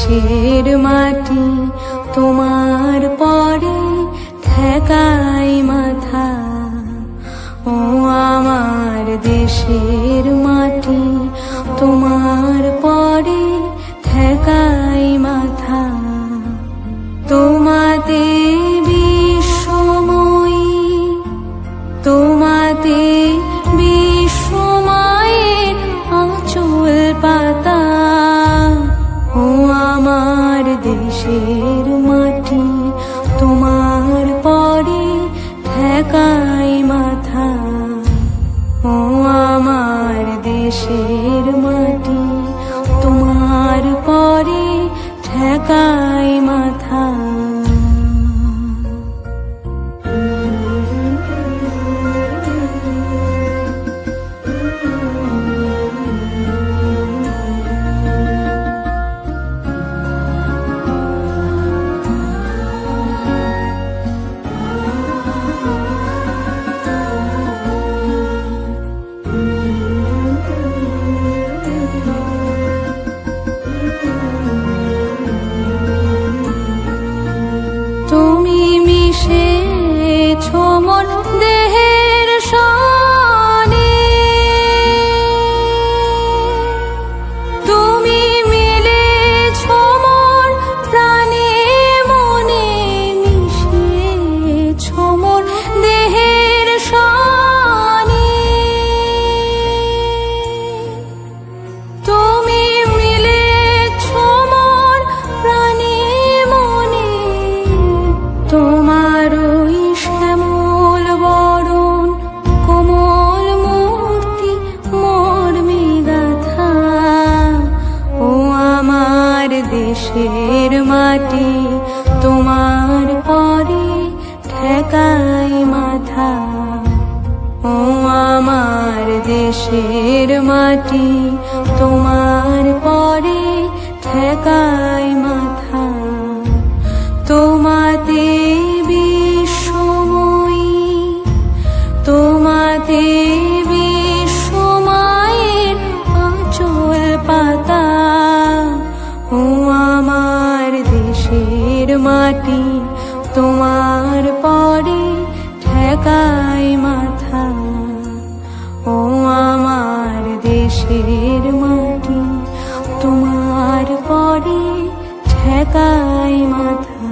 দেশের মাটি তোমার পরে ঠেকাই মাথা। ও আমার দেশের মাটি তোমার পরে ঠেকাই মাথা। তোমাতে বিশ্বময়ী, তোমাতে বিশ্বমায়ের আঁচল পাতা। ও আমার দেশের মাটি তোমার পরে ঠেকাই মাথা। ও আমার দেশের মাটি তোমার পরে ঠেকাই মাথা। তুমি মিশেছ মন দেহের সনে, তুমি মিলেছ মন প্রাণে মনে, মিশেছ মন দেহের সনে। তুমি মিলেছ মন প্রাণে মনে, তোমার ওই শ্যামল বরণ কোমল মূর্তি মর্মে গাথা। ও আমার দেশের মাটি তোমার পরে ঠেকাই মাথা। ও আমার দেশের মাটি তোমার পরে ঠেকাই মাথা। তোমাতে বিশ্বময়ী, তোমাতে বিশ্বমায়ের আঁচল পাতা। ও আমার দেশের মাটি তোমার পরে ঠেকাই মাথা। ও আমার দেশের মাটি তোমার পরে ঠেকাই মাথা।